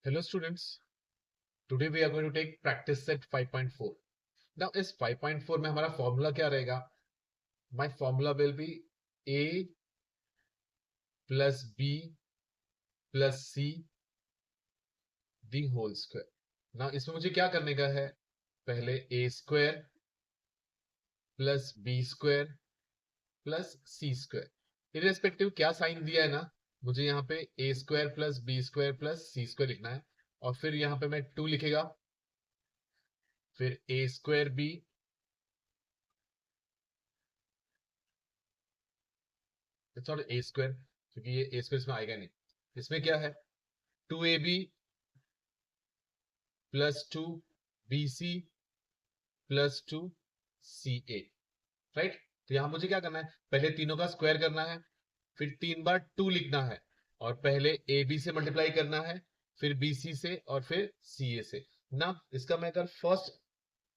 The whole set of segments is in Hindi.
Hello students, today we are going to take practice set 5.4. Now इस 5.4 में हमारा फॉर्मूला क्या रहेगा? My formula will be a plus b plus c the whole square. Now इसमें मुझे क्या करने का है? पहले a square plus b square plus c square. Irrespective क्या साइन दिया है ना, मुझे यहाँ पे a square plus b square plus c square लिखना है और फिर यहाँ पे मैं 2 लिखेगा, फिर a square b it's not a square क्योंकि ये ए स्क्वायर इसमें आएगा नहीं। इसमें क्या है? 2ab plus 2bc plus 2ca, right. तो यहां मुझे क्या करना है? पहले तीनों का स्क्वायर करना है, फिर 3 बार 2 लिखना है और पहले ab से मल्टीप्लाई करना है, फिर bc से और फिर ca से ना। इसका मैं अगर फर्स्ट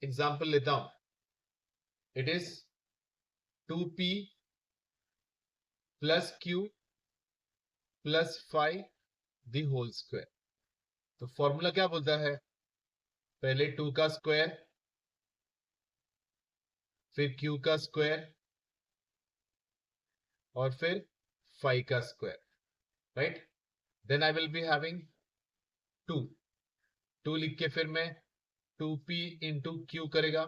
एग्जांपल लेता हूं, it is 2p plus q plus 5 the whole square. तो फॉर्मूला क्या बोलता है? पहले 2 का स्क्वायर, फिर q का स्क्वायर और फिर 5 का square, right. Then I will be having 2 लिख के फिर मैं 2p इंटू क्यू करेगा,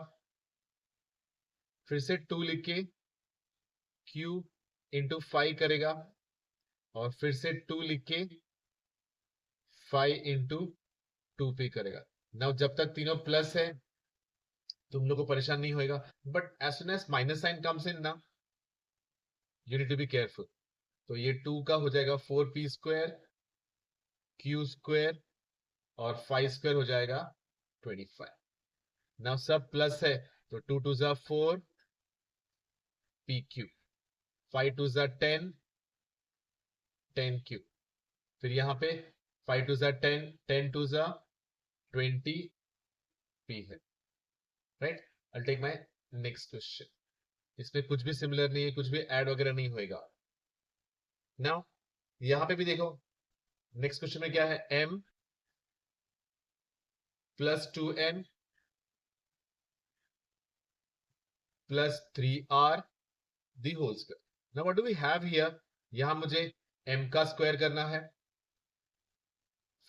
फिर से 2 लिख के q इंटू 5 करेगा और फिर से 2 लिख के 5 इंटू 2p करेगा। नाउ जब तक तीनों प्लस है तुम लोग को परेशान नहीं होएगा, but as soon as minus sign comes in ना, you need to be careful. तो ये 2 का हो जाएगा 4p स्क्वायर, q स्क्वायर और 5 स्क्वायर हो जाएगा 25। नाउ सब प्लस है तो 2 2 जा 4 pq, 5 2 जा 10 10q, फिर यहाँ पे 5 2 जा 10 10 2 जा 20p है, right. I take my next question. इसमें कुछ भी सिमिलर नहीं है, कुछ भी ऐड वगैरह नहीं होएगा। नाउ यहाँ पे भी देखो, नेक्स्ट क्वेश्चन में क्या है? m plus 2n plus 3r the whole square. Now what do we have here? यहां मुझे m का स्क्वायर करना है,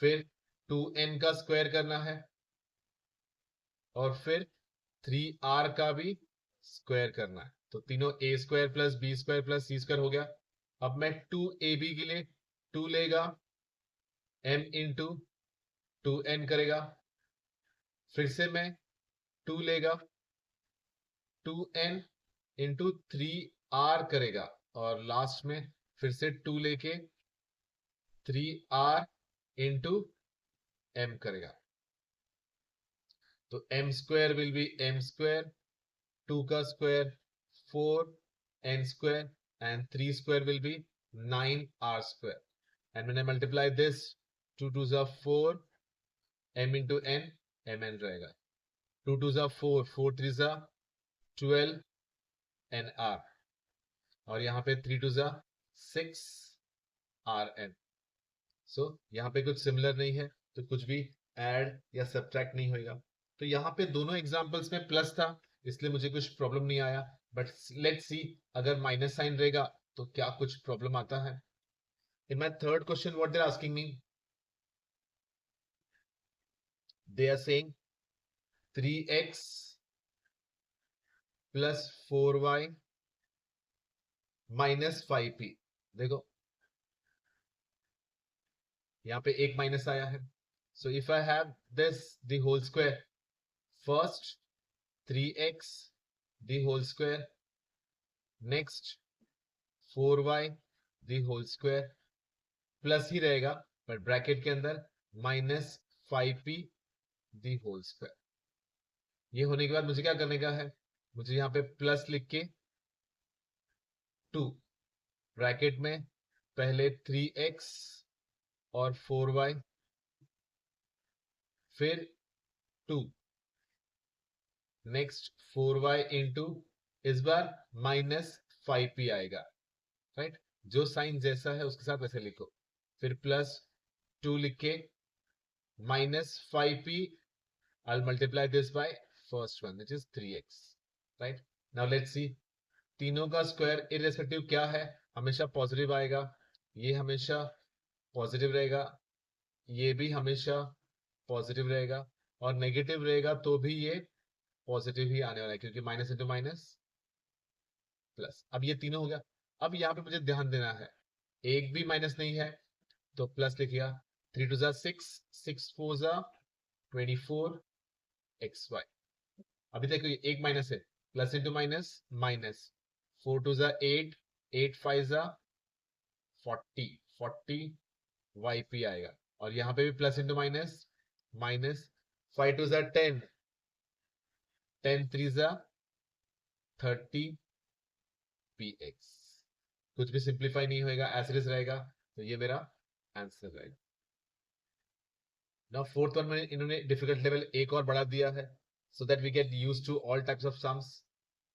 फिर 2n का स्क्वायर करना है और फिर 3r का भी स्क्वायर करना है। तो तीनों a square plus b square plus c square हो गया। अब मैं 2ab के लिए 2 लेगा, m इंटू 2n करेगा, फिर से मैं 2 लेगा, 2n इंटू 3r करेगा और लास्ट में फिर से 2 लेके 3r इंटू m करेगा। तो m square will be m square, 2 का square 4n square and 3 square will be 9r square. And when I multiply this, 2 2s are 4, m into n, mn रहेगा। 2 2s are 4, 4 3s are 12 nr और यहाँ पे 3 2s are 6 rn। सो यहाँ पे कुछ सिमिलर नहीं है तो कुछ भी ऐड या सब्ट्रैक्ट नहीं होएगा। तो यहाँ पे दोनों एग्जांपल्स में प्लस था इसलिए मुझे कुछ प्रॉब्लम नहीं आया, बट लेट्स सी अगर माइनस साइन रहेगा तो क्या कुछ प्रॉब्लम आता है। In my third question, what they're asking me, they are saying 3x plus 4y minus 5p। देखो यहाँ पे एक माइनस आया है, so if I have this the whole square, first 3x the whole square, next 4y the whole square, plus ही रहेगा पर ब्रैकेट के अंदर minus 5p the whole square। ये होने के बाद मुझे क्या करने का है? मुझे यहाँ पे प्लस लिख के 2 ब्रैकेट में पहले 3x और 4y, फिर 2, नेक्स्ट 4y इंटू इस बार माइनस 5p आएगा, राइट। जो साइन जैसा है उसके साथ वैसे लिखो, फिर प्लस 2 लिख के minus 5p. I'll multiply this by first one, which is 3x. Right? Now let's see. तीनों का स्क्वायर इररेस्पेक्टिव क्या है, हमेशा पॉजिटिव आएगा, ये हमेशा पॉजिटिव रहेगा, ये भी हमेशा पॉजिटिव रहेगा, और नेगेटिव रहेगा तो भी ये पॉजिटिव ही आने वाला है, क्योंकि माइनस इंटू माइनस प्लस. अब ये तीनों हो गया. अब यहाँ पे मुझे ध्यान देना है, एक भी माइनस नहीं है तो प्लस लिखिएगा. 3 2 6, 6 4 24 xy. अभी तक एक माइनस है, plus into minus minus. 4 2 8, 8 5 40, 40 yp आएगा. और यहाँ पे भी plus into minus minus. 5 2 10, 10 3 30 px. कुछ भी सिंप्लीफाई नहीं होएगा, एसिड रहेगा, तो ये मेरा आंसर रहेगा. नाउ फोर्थ वन में इन्होंने डिफिकल्ट लेवल एक और बढ़ा दिया है, so that we get used to all types of sums.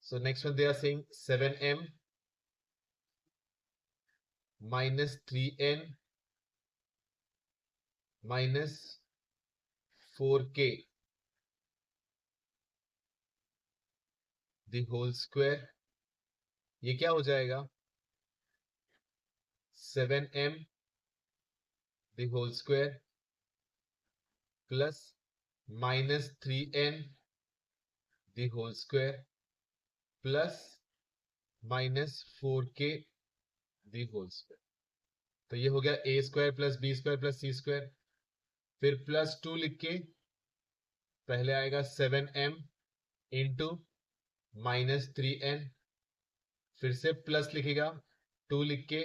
So next one they are saying 7m minus 3n minus 4k the whole square. ये क्या हो जाएगा, 7m the whole square plus minus 3n the whole square plus minus 4k the whole square. तो ये हो गया a square plus B square plus C square. फिर प्लस 2 लिख के पहले आएगा 7m इंटू माइनस 3n. फिर से प्लस लिखेगा 2 लिख के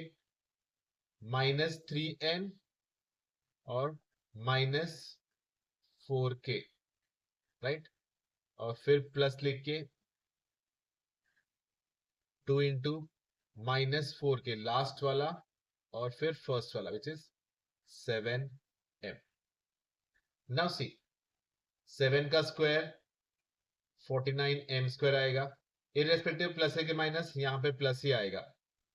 माइनस 3n और माइनस 4k. राइट? और फिर प्लस लिख के 2 इंटू माइनस 4k लास्ट वाला, और फिर फर्स्ट वाला which is 7m. Now see, 7 का स्क्वायर 49m स्क्वायर आएगा, इररेस्पेक्टिव प्लस है कि माइनस, यहां पे प्लस ही आएगा.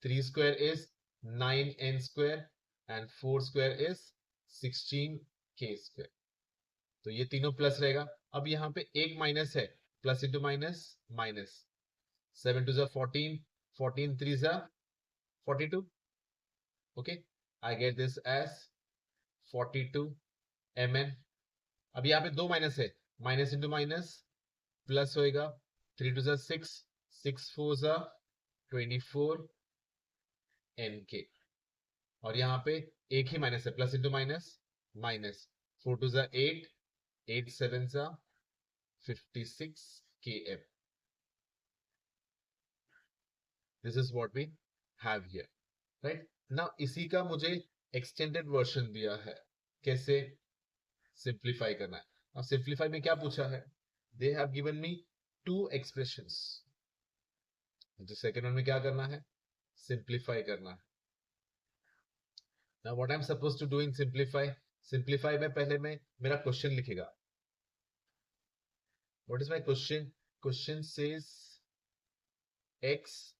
3 square is 9n square and 4 square is 16k square. तो ये तीनों प्लस रहेगा. अब यहाँ पे एक माइनस है, plus into minus minus. 7 2 14, 14 3 42. Okay, I get this as 42 mn. अब यहाँ पे दो माइनस है, माइनस इंटू माइनस प्लस होएगा. 3 2 6, 6 4 24 nk. और यहाँ पे एक ही माइनस है, plus into minus minus. 4 2 8, 8 7 56 km. This is what we have here. Right? Now इसी का मुझे एक्सटेंडेड वर्जन दिया है, कैसे सिंप्लीफाई करना है. अब सिंप्लीफाई में क्या पूछा है, they have given me two expressions. जो सेकंड वन में क्या करना है, सिंप्लीफाई करना है. Now what I'm supposed to do in simplify में पहले में मेरा क्वेश्चन लिखेगा. What is my question? Question says x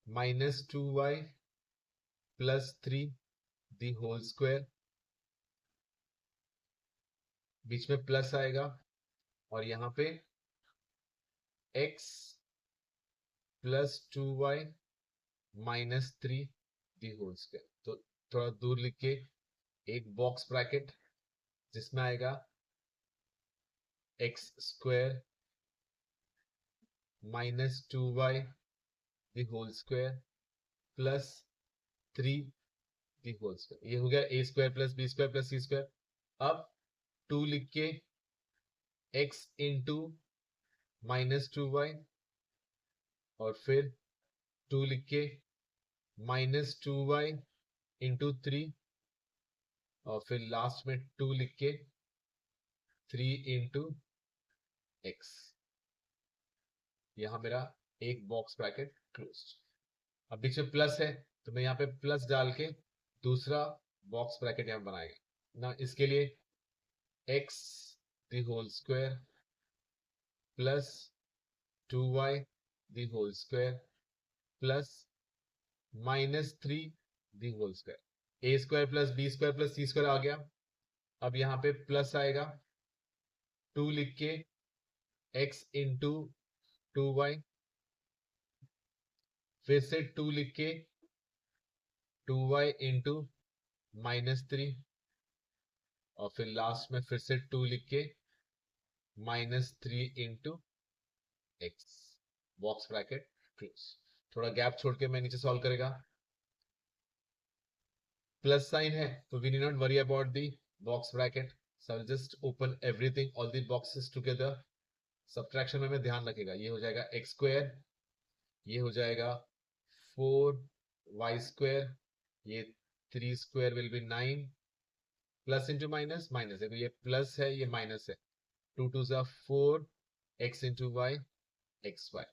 minus 2y plus 3 the whole square. बीच में प्लस आएगा और यहां पे x plus 2y minus 3 the whole square. तो थोड़ा दूर लिख के एक बॉक्स ब्रैकेट जिसमें आएगा x square minus 2y the whole square plus 3 the whole square. ये हो गया a square plus b square plus c square. अब 2 लिख के x इंटू माइनस 2y और फिर 2 लिख के माइनस 2y इंटू 3 और फिर लास्ट में 2 लिख के 3 इंटू x. यहां मेरा एक बॉक्स ब्रैकेट क्लोज. अब बीच में प्लस है तो मैं यहाँ पे प्लस डाल के दूसरा बॉक्स ब्रैकेट यहां बनाएगा ना. इसके लिए x the whole square plus 2y the whole square plus minus 3 the whole square. a square plus b square plus c square आ गया. अब यहाँ पे प्लस आएगा, 2 लिख के x इंटू 2y, फिर से 2 लिख के 2y इंटू -3, और फिर लास्ट में फिर से 2 लिख के -3 into x, box bracket close. थोड़ा गैप छोड़ के मैं नीचे सॉल्व करेगा। प्लस साइन है तो we need not worry about the box bracket, so just open everything, all the boxes together. Subtraction में ध्यान रखेगा, ये हो जाएगा एक्स स्क्वायर, ये हो जाएगा 4y स्क्वायर, ये 3 square will be 9, plus into minus, minus है तो ये प्लस है, ये माइनस है, 2 2 ज़ा 4, x into Y, X Y,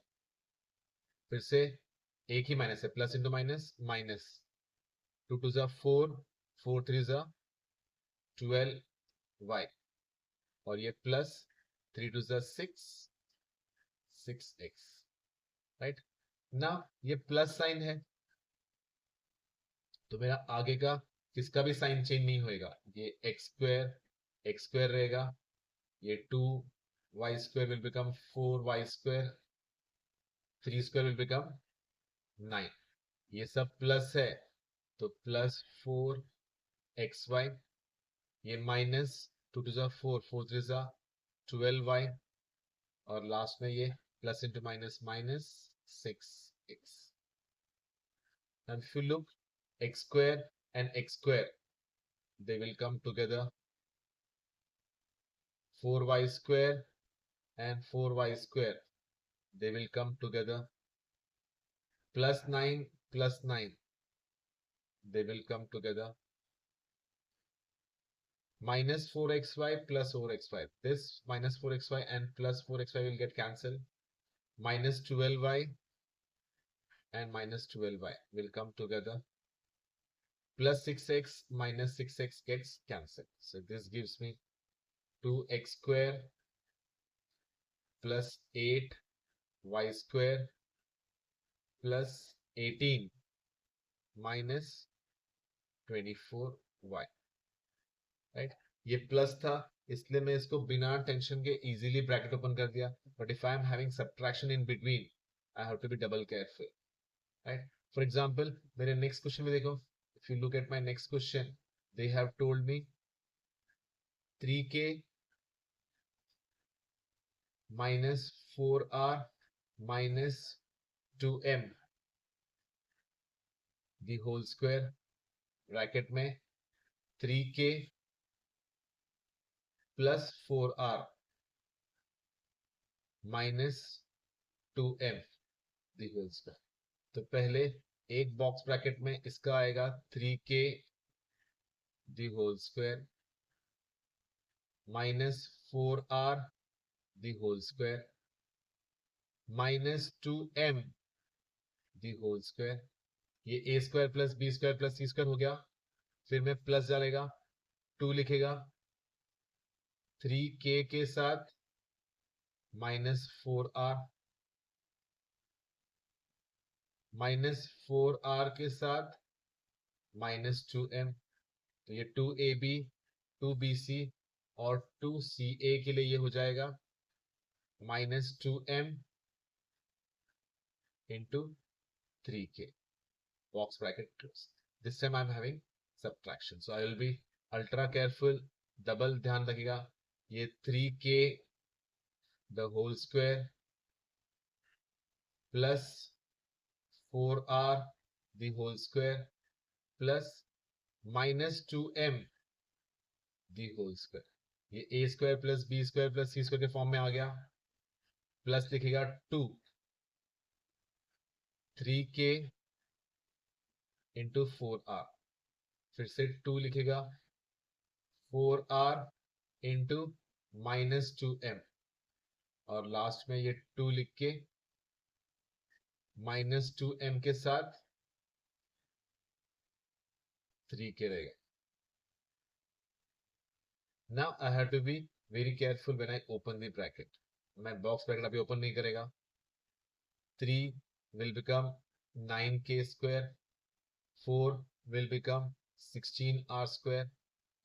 फिर से एक ही माइनस है, प्लस इंटू माइनस, माइनस, 2 2 ज़ा 4, 4 3 ज़ा 12y, और ये प्लस 3 2 ज़ा 6, 6x, राइट ना। ये प्लस साइन है तो मेरा आगे का किसका भी साइन चेंज नहीं होएगा, ये एक्स स्क्वायर रहेगा, ये 2y square will become 4y square, 3 square will become 9, ये सब प्लस है तो प्लस 4xy, ये माइनस 2 2 ज़ा 4, 4 3 ज़ा 12y, और लास्ट में ये plus into minus, minus 6x। And if you look, x square and x square, they will come together, 4y square and 4y square, they will come together, plus 9 plus 9, they will come together, minus 4xy plus 4xy, this minus 4xy and plus 4xy will get cancelled, minus 12y and minus 12y will come together, plus 6x minus 6x gets cancelled. So this gives me 2x square plus 8y square plus 18 minus 24y, right. ये प्लस था इसलिए मैं इसको बिना टेंशन के इजीली ब्रैकेट ओपन कर दिया, but if I am having subtraction in between I have to be double careful, right. For example मेरे नेक्स्ट क्वेश्चन में देखो, if you look at my next question, they have told me 3k minus 4r minus 2m the whole square, bracket में 3k plus 4r minus 2m the whole square। तो पहले एक बॉक्स ब्रैकेट में इसका आएगा 3k the whole square minus 4r the whole square minus 2m the whole square। ये a square plus B square plus C square हो गया, फिर में प्लस डालेगा, 2 लिखेगा, 3k के साथ माइनस 4r, माइनस 4r के साथ माइनस 2m, तो ये 2ab 2bc और 2ca के लिए ये हो जाएगा minus 2m into 3k, box bracket close. This time I'm having subtraction, so I will be ultra careful, double ध्यान रखिएगा, ये 3k the whole square plus 4r the whole square plus minus 2m the whole square, ये a square plus B square plus C square के फॉर्म में आ गया, प्लस लिखेगा 2 3k इंटू 4r, फिर से 2 लिखेगा, 4r इंटू माइनस 2m, और लास्ट में ये 2 लिख के माइनस 2m के साथ 3k रहेगा। Now I have to be very careful when I open the bracket. मैं बॉक्स ब्रैकेट अभी ओपन नहीं करेगा, 3 will become 9k square, 4 will become 16r square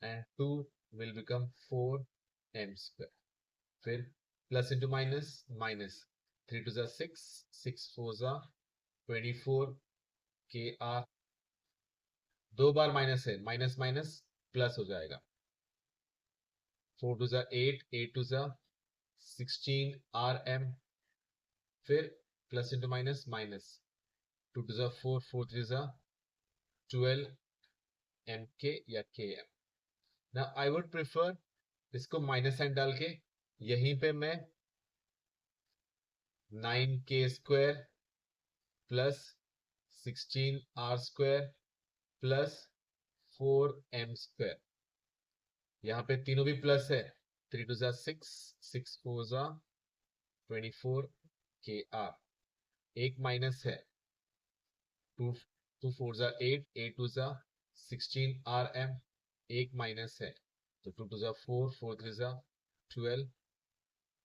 and 2 will become 4m square. फिर प्लस इंटू माइनस माइनस, 3 2 जा 6, 6 4 जा 24 के आर, दो बार माइनस है, माइनस माइनस प्लस हो जाएगा, 4 2 जा 8, 8 2 जा 16 आर एम, फिर प्लस इंटू माइनस माइनस, 2 2 जा 4, 4 3 जा 12 एम के या के एम। ना आई वुड प्रेफर इसको माइनस साइन डाल के यहीं पे मैं 9k square plus 16r square plus 4m square, यहाँ पे तीनों भी प्लस है, 3 2 जा 6, 6 4 जा 24 के आर, एक माइनस है, 2 2 4 जा 8, 8 2 जा 16 आर एम, एक माइनस है, तो 2 2 जा 4, 4 3 जा 12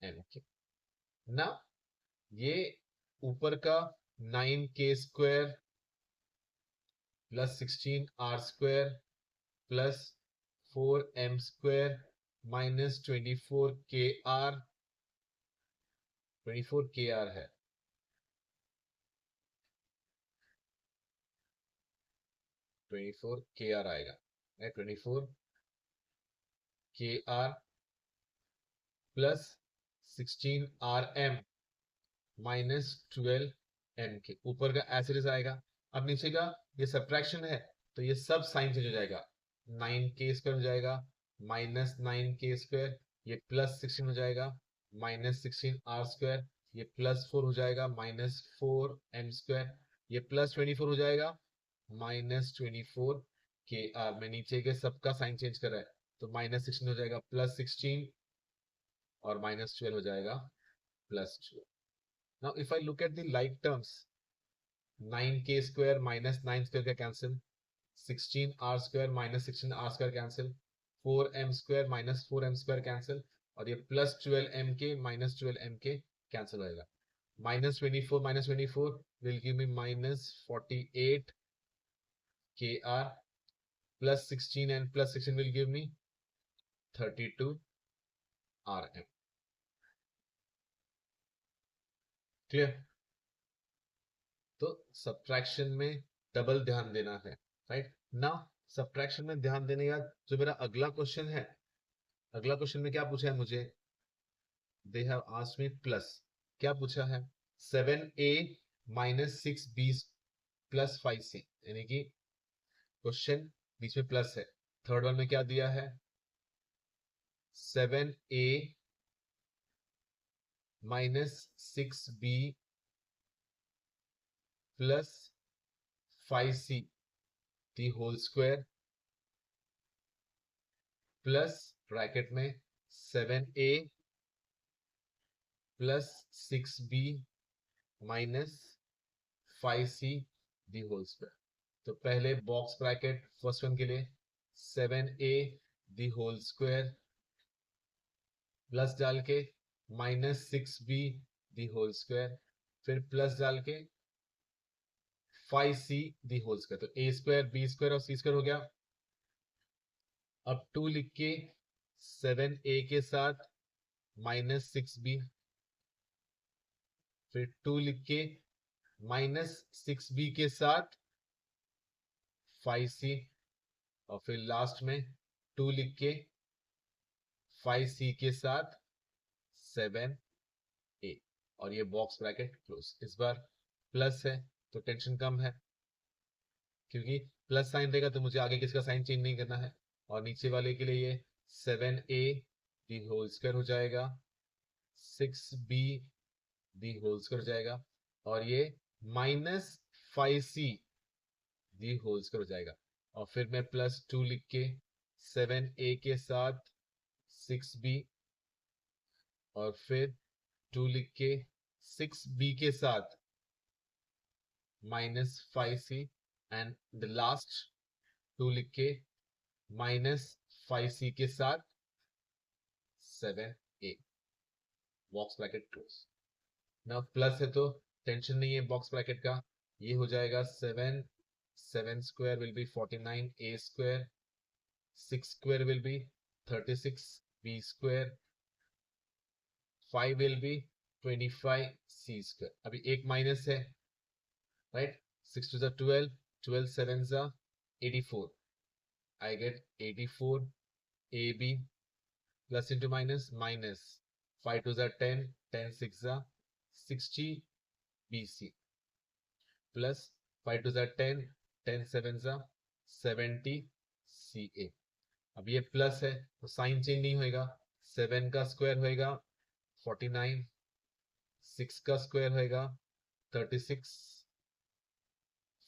एम के। ना ये ऊपर का 9k square plus 16r square plus 4m square minus 24kr, 24kr है, kr आएगा, 24kr plus 16rm minus 12m के, ऊपर का एसिड आएगा। अब नीचे का ये सब्ट्रैक्शन है तो ये सब साइन चेंज हो जाएगा, 9k स्क्वायर हो जाएगा माइनस 9k स्क्वायर, ये प्लस 16 हो जाएगा माइनस 16r स्क्वायर, ये प्लस 4 हो जाएगा माइनस 4m स्क्वायर, ये प्लस 24 हो जाएगा माइनस 24kr में नीचे के सबका साइन चेंज कर रहा है, तो माइनस 16 हो जाएगा प्लस 16 और माइनस 12 हो जाएगा plus 12। Now if I look at the like terms, 9k square minus 9 square का cancel, 16r square minus 16r square cancel, 4m square minus 4m square cancel, और ये plus 12mk minus 12mk cancel होएगा, minus 24 minus 24 will give me minus 48 kr, plus 16 and plus 16 will give me 32 rm. Clear? तो सब्ट्रैक्शन में डबल ध्यान देना है, राइट? नाउ सब्ट्रैक्शन में ध्यान देने के बाद जो मेरा अगला क्वेश्चन है, अगला क्वेश्चन में क्या पूछा है मुझे, they have asked me plus, क्या पूछा है, 7a minus 6b plus 5c, यानी कि क्वेश्चन बीच में प्लस है। थर्ड वन में क्या दिया है, 7a minus 6b plus 5c the whole square plus bracket में 7a plus 6b minus 5c the whole square. तो पहले बॉक्स ब्रैकेट फर्स्ट वन के लिए 7a दी होल स्क्वायर प्लस डाल के minus 6b the whole square, फिर प्लस डाल के 5c दी होल स्क्वायर, तो a स्क्वायर b स्क्वायर और c स्क्वायर हो गया। अब 2 लिख के 7a के साथ माइनस 6b, फिर 2 लिख के माइनस 6b के साथ 5c, और फिर लास्ट में 2 लिख के 5c के साथ 7a, और ये बॉक्स ब्रैकेट क्लोज। इस बार प्लस है तो टेंशन कम है, क्योंकि प्लस साइन रहेगा तो मुझे आगे किसका साइन चेंज नहीं करना है, और नीचे वाले के लिए ये 7a दी होल स्क्वायर हो जाएगा, 6b दी होल स्क्वायर हो जाएगा, और ये minus 5c the whole square हो जाएगा, और फिर मैं प्लस 2 लिख के 7a के साथ 6b, और फिर 2 लिख के 6b के साथ minus 5c, and the last 2 लिख के माइनस 5c के साथ 7a, बॉक्स ब्रैकेट क्लोज। ना प्लस है तो टेंशन नहीं है बॉक्स ब्रैकेट का, ये हो जाएगा 7 square will be 49, a square 6 square will be 36b square, 5 will be 25c square. अभी एक माइनस है, right? 6 to the 12, 12 sevens are 84. I get 84 AB plus into minus, minus 5 to the 10, 10 6 are 60 BC plus 5 to the 10, 10 sevens are 70 CA. अब ये प्लस है तो साइन चेंज नहीं होएगा, 7 का स्क्वायर होएगा 49, 6 का स्क्वायर होएगा 36,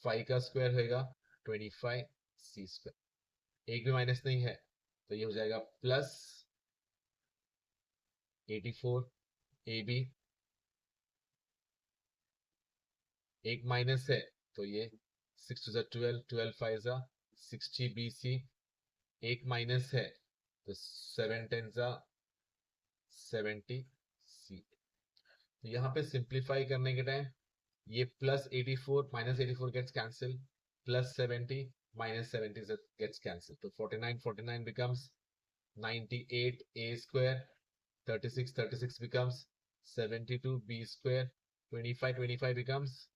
5 का स्क्वायर होएगा 25 C स्क्वायर. एक भी माइनस नहीं है तो ये हो जाएगा प्लस 84 AB. एक माइनस है तो ये 6 to the 12, 12 5 are 60 BC. एक माइनस है तो 7 10 are 70 C. तो यहाँ पे सिंप्लीफाई करने के टाइम ये plus 84 minus 84 gets cancel, plus 70 minus 70 gets cancel. तो 49 49 becomes 98 A square, 36 36 becomes 72 B square, 25 25 becomes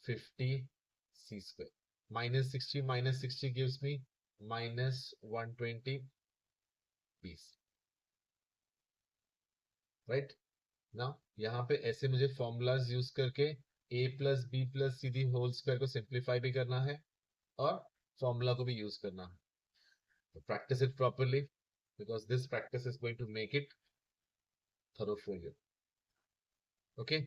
50 C square. Minus 60 gives me minus 120 B. Right? Now यहाँ पे ऐसे मुझे फॉर्मूलाज यूज करके a plus B plus C the whole square को सिंप्लीफाई भी करना है और फॉर्मूला को भी यूज करना है. So practice it properly because this practice is going to make it thorough for you. Okay.